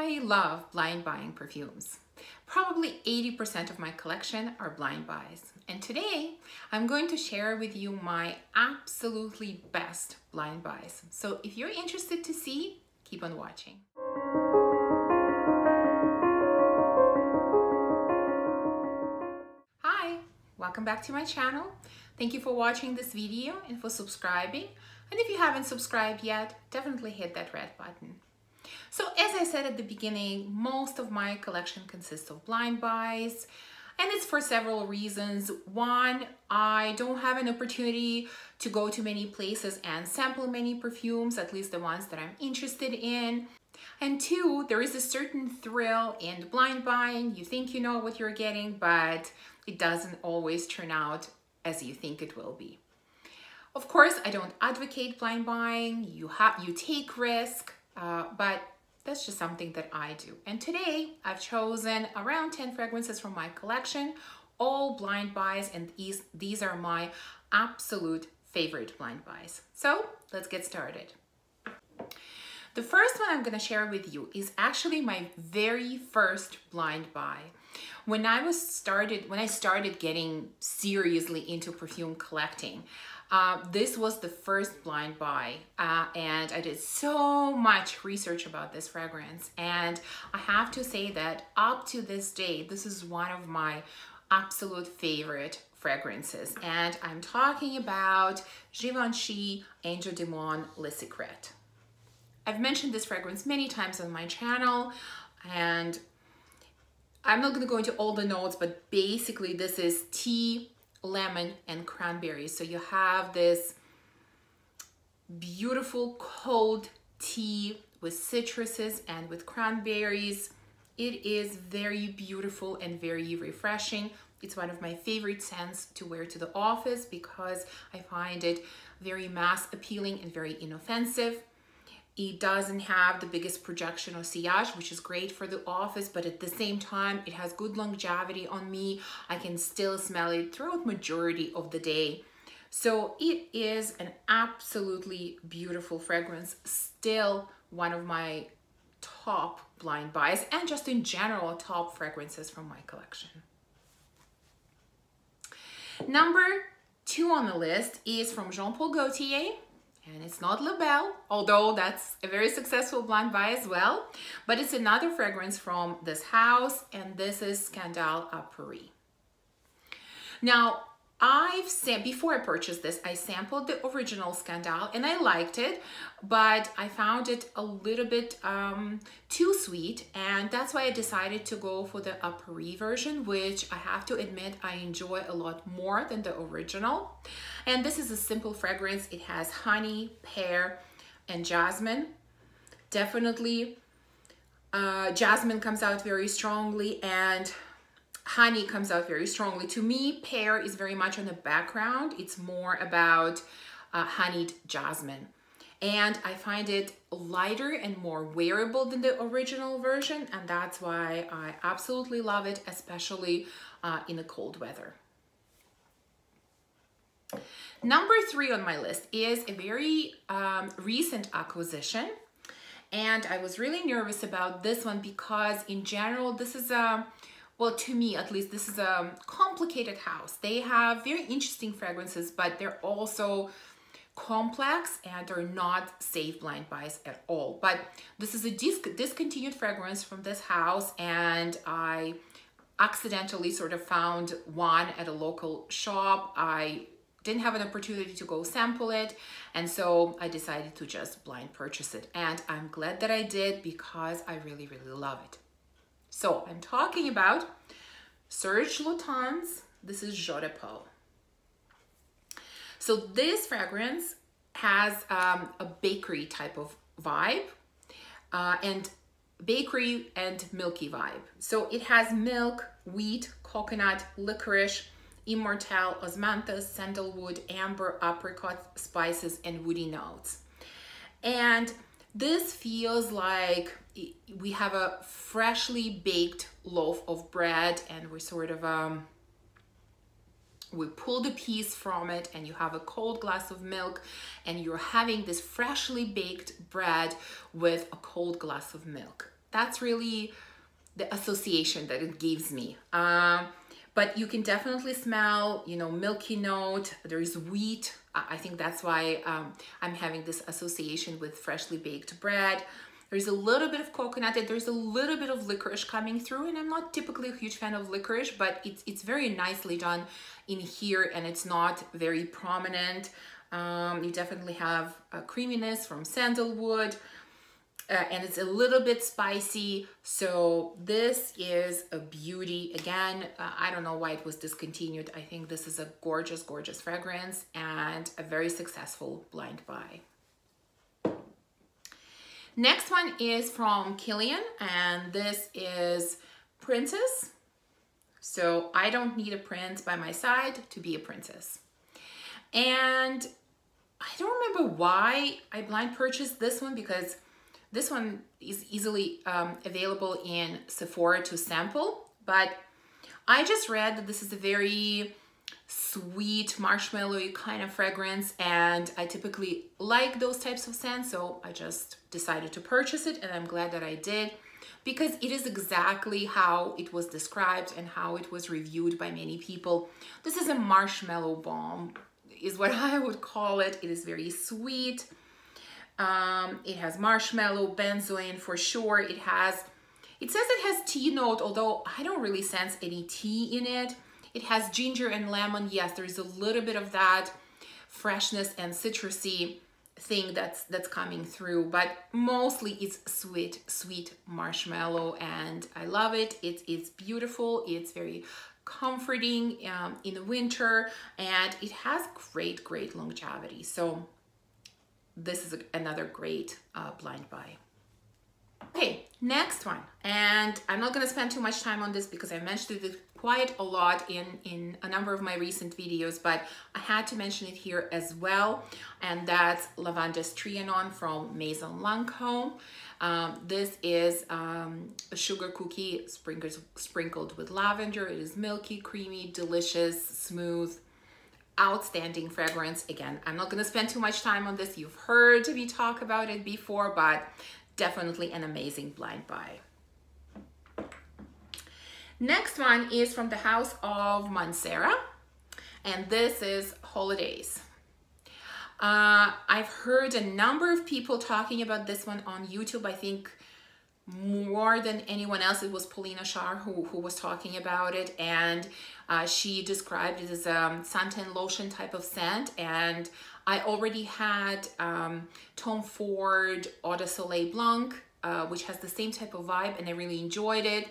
I love blind buying perfumes. Probably 80% of my collection are blind buys. And today I'm going to share with you my absolutely best blind buys. So if you're interested to see, keep on watching. Hi, welcome back to my channel. Thank you for watching this video and for subscribing. And if you haven't subscribed yet, definitely hit that red button. So as I said at the beginning, most of my collection consists of blind buys, and it's for several reasons. One, I don't have an opportunity to go to many places and sample many perfumes, at least the ones that I'm interested in. And two, there is a certain thrill in blind buying. You think you know what you're getting, but it doesn't always turn out as you think it will be. Of course, I don't advocate blind buying. You take risk, but that's just something that I do. And today I've chosen around 10 fragrances from my collection, all blind buys, and these are my absolute favorite blind buys. So let's get started. The first one I'm going to share with you is actually my very first blind buy. When I started getting seriously into perfume collecting, this was the first blind buy, and I did so much research about this fragrance, and I have to say that up to this day, this is one of my absolute favorite fragrances, and I'm talking about Givenchy Angel de Mon Le Secret. I've mentioned this fragrance many times on my channel, and I'm not going to go into all the notes, but basically this is tea, lemon, and cranberry. So you have this beautiful cold tea with citruses and with cranberries. It is very beautiful and very refreshing. It's one of my favorite scents to wear to the office because I find it very mass appealing and very inoffensive. It doesn't have the biggest projection or sillage, which is great for the office, but at the same time, it has good longevity on me. I can still smell it throughout majority of the day. So it is an absolutely beautiful fragrance, still one of my top blind buys, and just in general, top fragrances from my collection. Number 2 on the list is from Jean Paul Gaultier. And it's not La Belle, although that's a very successful blind buy as well. But it's another fragrance from this house, and this is Scandale Uppery. Now, before I purchased this, I sampled the original Scandale, and I liked it, but I found it a little bit too sweet, and that's why I decided to go for the Uppery version, which I have to admit I enjoy a lot more than the original. And this is a simple fragrance. It has honey, pear, and jasmine. Definitely, jasmine comes out very strongly, and honey comes out very strongly. To me, pear is very much on the background. It's more about honeyed jasmine. And I find it lighter and more wearable than the original version, and that's why I absolutely love it, especially in the cold weather. Number 3 on my list is a very recent acquisition, and I was really nervous about this one because in general, this is well, to me at least, this is a complicated house. They have very interesting fragrances, but they're also complex and they're not safe blind buys at all. But this is a discontinued fragrance from this house, and I accidentally sort of found one at a local shop. I didn't have an opportunity to go sample it, and so I decided to just blind purchase it, and I'm glad that I did because I really, really love it. So I'm talking about Serge Lutensjord. This is Jour de Peau. So this fragrance has a bakery type of vibe, and bakery and milky vibe. So it has milk, wheat, coconut, licorice, immortelle, osmanthus, sandalwood, amber, apricot, spices, and woody notes. And this feels like we have a freshly baked loaf of bread, and we're sort of we pull the piece from it, and you have a cold glass of milk, and you're having this freshly baked bread with a cold glass of milk. That's really the association that it gives me. But you can definitely smell, you know, milky note. There is wheat. I think that's why I'm having this association with freshly baked bread. There's a little bit of coconut, and there's a little bit of licorice coming through, and I'm not typically a huge fan of licorice, but it's very nicely done in here, and it's not very prominent. You definitely have a creaminess from sandalwood, and it's a little bit spicy. So this is a beauty. Again, I don't know why it was discontinued. I think this is a gorgeous, gorgeous fragrance and a very successful blind buy. Next one is from Kilian, and this is Princess. So I don't need a prince by my side to be a princess. And I don't remember why I blind purchased this one, because this one is easily available in Sephora to sample, but I just read that this is a very sweet marshmallowy kind of fragrance, and I typically like those types of scents, so I just decided to purchase it, and I'm glad that I did, because it is exactly how it was described and how it was reviewed by many people. This is a marshmallow bomb, is what I would call it. It is very sweet. It has marshmallow, benzoin for sure. It says it has tea note, although I don't really sense any tea in it. It has ginger and lemon. Yes, there is a little bit of that freshness and citrusy thing that's coming through, but mostly it's sweet marshmallow, and I love it. It's beautiful. It's very comforting in the winter, and it has great longevity. So this is another great blind buy. Okay, next one, and I'm not going to spend too much time on this because I mentioned it quite a lot in a number of my recent videos, but I had to mention it here as well, and that's Lavandes Trianon from Maison Lancome. This is a sugar cookie sprinkled with lavender. It is milky, creamy, delicious, smooth, outstanding fragrance. Again, I'm not going to spend too much time on this. You've heard me talk about it before, but definitely an amazing blind buy. Next one is from the house of Mancera, and this is Holidays. I've heard a number of people talking about this one on YouTube. I think more than anyone else, it was Paulina Shar who was talking about it, and she described it as a suntan lotion type of scent, and I already had Tom Ford Eau de Soleil Blanc, which has the same type of vibe, and I really enjoyed it,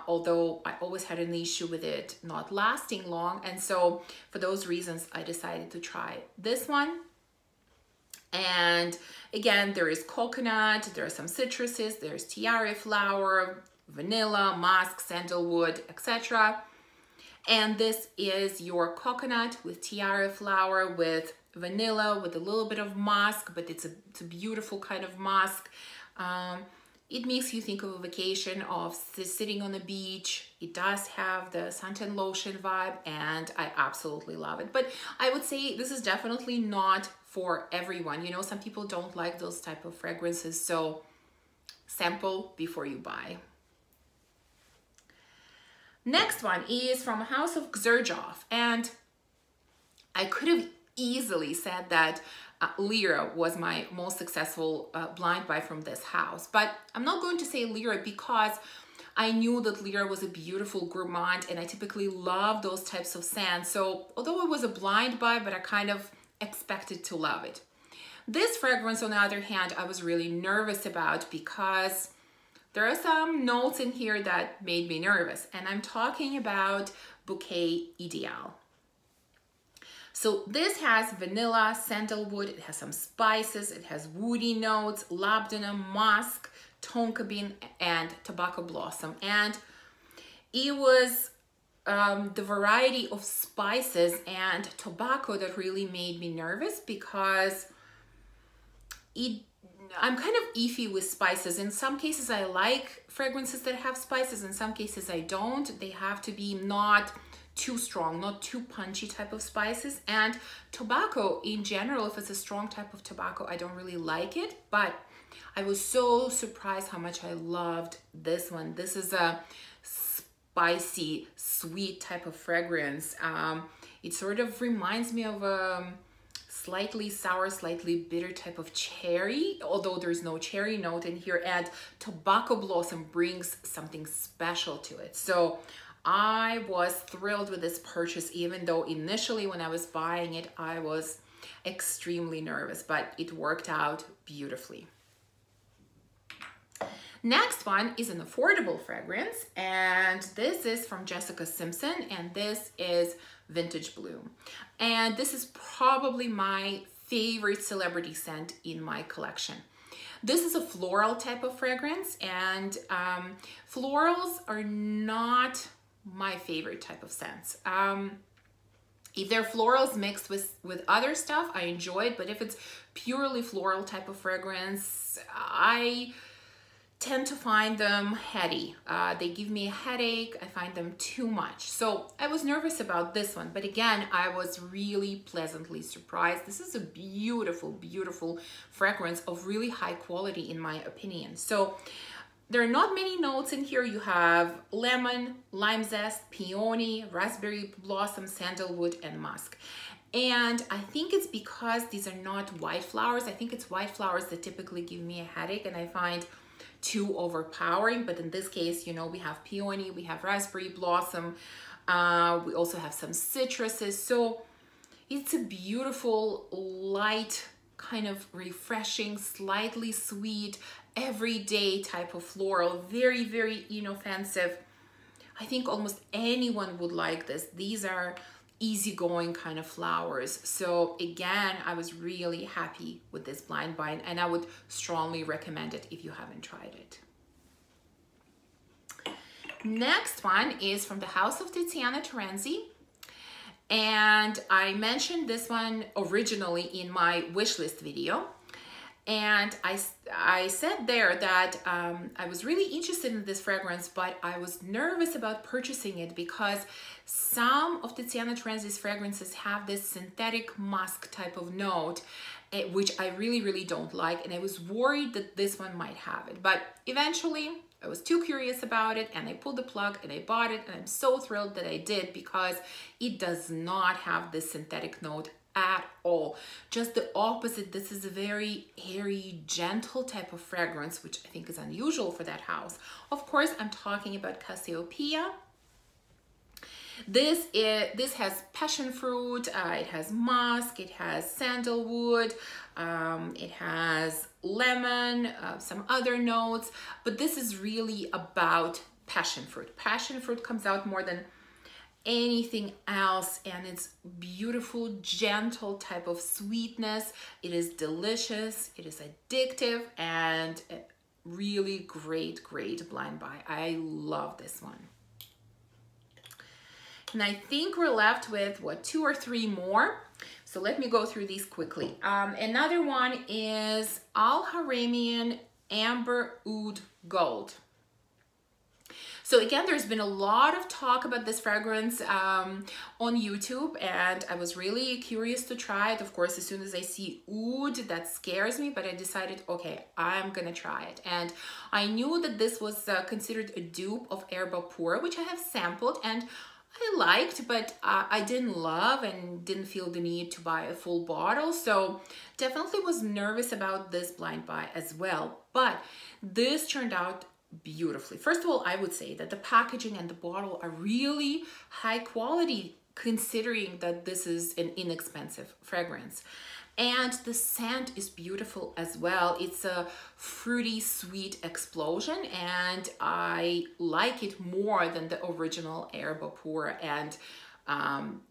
although I always had an issue with it not lasting long, and so for those reasons I decided to try this one. And again, there is coconut, there are some citruses, there's tiare flower, vanilla, musk, sandalwood, etc. And this is your coconut with tiare flower, with vanilla, with a little bit of musk, but it's a beautiful kind of musk. It makes you think of a vacation, of sitting on the beach. It does have the suntan lotion vibe, and I absolutely love it. But I would say this is definitely not for everyone. You know, some people don't like those type of fragrances, so sample before you buy. Next one is from House of Xerjoff, and I could have easily said that Lyra was my most successful blind buy from this house, but I'm not going to say Lyra because I knew that Lyra was a beautiful gourmand, and I typically love those types of scents. So although it was a blind buy, but I kind of expected to love it. This fragrance, on the other hand, I was really nervous about because there are some notes in here that made me nervous, and I'm talking about Bouquet EDP. So this has vanilla, sandalwood, it has some spices, it has woody notes, labdanum, musk, tonka bean, and tobacco blossom. And it was the variety of spices and tobacco that really made me nervous, because I'm kind of iffy with spices. In some cases I like fragrances that have spices, in some cases I don't. They have to be not too strong, not too punchy type of spices. And tobacco in general, if it's a strong type of tobacco, I don't really like it. But I was so surprised how much I loved this one. This is a spicy, sweet type of fragrance. It sort of reminds me of a slightly sour, slightly bitter type of cherry, although there's no cherry note in here, and tobacco blossom brings something special to it. So I was thrilled with this purchase, even though initially when I was buying it, I was extremely nervous, but it worked out beautifully. Next one is an affordable fragrance, and this is from Jessica Simpson, and this is Vintage Bloom. And this is probably my favorite celebrity scent in my collection. This is a floral type of fragrance, and florals are not my favorite type of scents. If they're florals mixed with other stuff, I enjoy it, but if it's purely floral type of fragrance, I tend to find them heady. They give me a headache. I find them too much. So I was nervous about this one, but again, I was really pleasantly surprised. This is a beautiful, beautiful fragrance of really high quality in my opinion. So there are not many notes in here. You have lemon, lime zest, peony, raspberry blossom, sandalwood, and musk. And I think it's because these are not white flowers. I think it's white flowers that typically give me a headache, and I find too overpowering. But in this case, you know, we have peony, we have raspberry blossom, we also have some citruses. So it's a beautiful, light, kind of refreshing, slightly sweet, everyday type of floral. Very, very inoffensive. I think almost anyone would like this. These are easygoing kind of flowers. So again, I was really happy with this blind buy, and I would strongly recommend it if you haven't tried it. Next one is from the House of Tiziana Terenzi, and I mentioned this one originally in my wish list video. And I said there that I was really interested in this fragrance, but I was nervous about purchasing it because some of Tiziana Terenzi's fragrances have this synthetic musk type of note, which I really, really don't like. And I was worried that this one might have it. But eventually, I was too curious about it, and I pulled the plug and I bought it. And I'm so thrilled that I did, because it does not have this synthetic note at all. Just the opposite. This is a very airy, gentle type of fragrance, which I think is unusual for that house. Of course, I'm talking about Casiopeia. This has passion fruit, it has musk, it has sandalwood, it has lemon, some other notes, but this is really about passion fruit. Passion fruit comes out more than anything else, and it's beautiful, gentle type of sweetness. It is delicious, it is addictive, and a really great blind buy. I love this one. And I think we're left with, what, 2 or 3 more. So let me go through these quickly. Another one is Al Haramian Amber Oud Gold. So again, there's been a lot of talk about this fragrance on YouTube, and I was really curious to try it. Of course, as soon as I see oud, that scares me, but I decided, okay, I'm gonna try it. And I knew that this was considered a dupe of Herba Pura, which I have sampled and I liked, but I didn't love and didn't feel the need to buy a full bottle. So definitely was nervous about this blind buy as well. But this turned out beautifully. First of all, I would say that the packaging and the bottle are really high quality, considering that this is an inexpensive fragrance. And the scent is beautiful as well. It's a fruity, sweet explosion, and I like it more than the original Herba Pura, and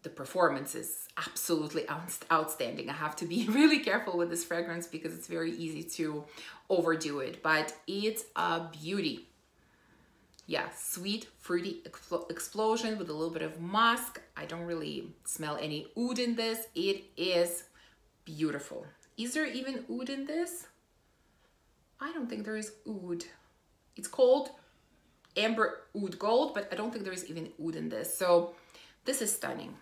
the performance is absolutely outstanding. I have to be really careful with this fragrance because it's very easy to overdo it, but it's a beauty. Yeah, sweet, fruity explosion with a little bit of musk. I don't really smell any oud in this. It is beautiful. Is there even oud in this? I don't think there is oud. It's called Amber Oud Gold, but I don't think there is even oud in this. So this is stunning.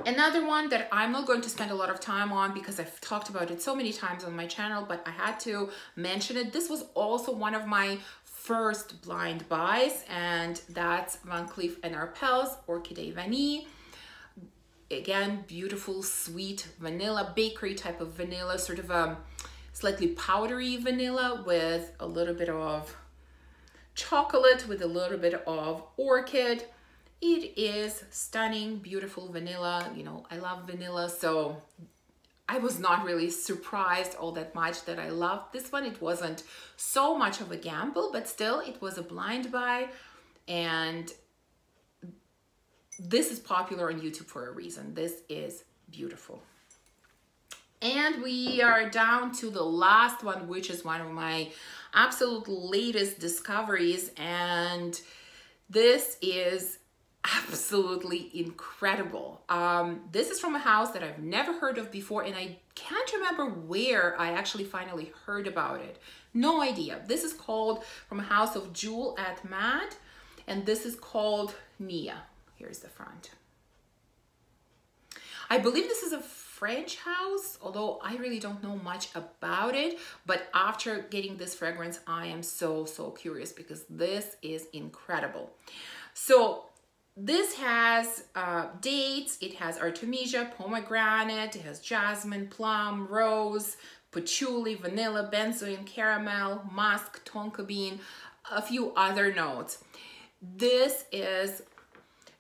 Another one that I'm not going to spend a lot of time on because I've talked about it so many times on my channel, but I had to mention it. This was also one of my first blind buys, and that's Van Cleef and Arpels Orchid Veneer. Again, beautiful, sweet vanilla, bakery type of vanilla, sort of a slightly powdery vanilla with a little bit of chocolate, with a little bit of orchid. It is stunning, beautiful vanilla. You know, I love vanilla, so I was not really surprised all that much that I loved this one. It wasn't so much of a gamble, but still it was a blind buy, and this is popular on YouTube for a reason. This is beautiful. And we are down to the last one, which is one of my absolute latest discoveries, and this is absolutely incredible. This is from a house that I've never heard of before, and I can't remember where I actually finally heard about it. No idea. This is called from a house of Jewel at Mad, and this is called Nea. Here's the front. I believe this is a French house, although I really don't know much about it, but after getting this fragrance, I am so curious because this is incredible. So this has dates, it has artemisia, pomegranate, it has jasmine, plum, rose, patchouli, vanilla, benzoin, caramel, musk, tonka bean, a few other notes. This is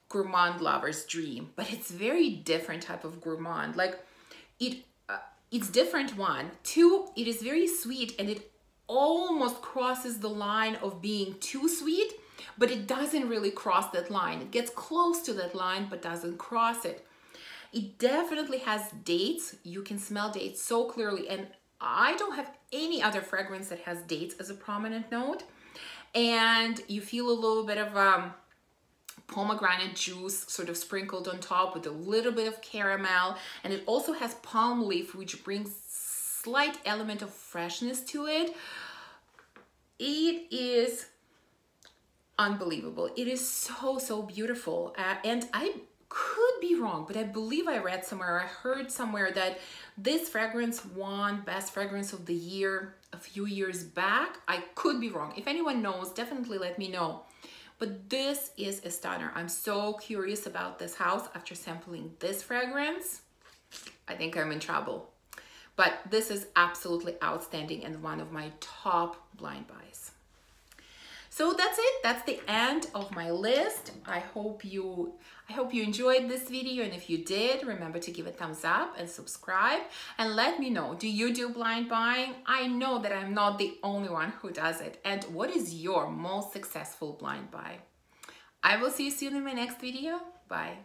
gourmand lover's dream, but it's very different type of gourmand. Like it's different. One, two, it is very sweet, and it almost crosses the line of being too sweet, but it doesn't really cross that line. It gets close to that line, but doesn't cross it. It definitely has dates. You can smell dates so clearly, and I don't have any other fragrance that has dates as a prominent note. And you feel a little bit of pomegranate juice sort of sprinkled on top with a little bit of caramel, and it also has palm leaf, which brings slight element of freshness to it. It is unbelievable. It is so beautiful, and I could be wrong, but I believe I read somewhere, I heard somewhere that this fragrance won Best Fragrance of the Year a few years back. I could be wrong. If anyone knows, definitely let me know. But this is a stunner. I'm so curious about this house after sampling this fragrance. I think I'm in trouble. But this is absolutely outstanding and one of my top blind buys. So that's it. That's the end of my list. I hope you enjoyed this video, and if you did, remember to give it a thumbs up and subscribe, and let me know, do you do blind buying? I know that I'm not the only one who does it. And what is your most successful blind buy? I will see you soon in my next video. Bye.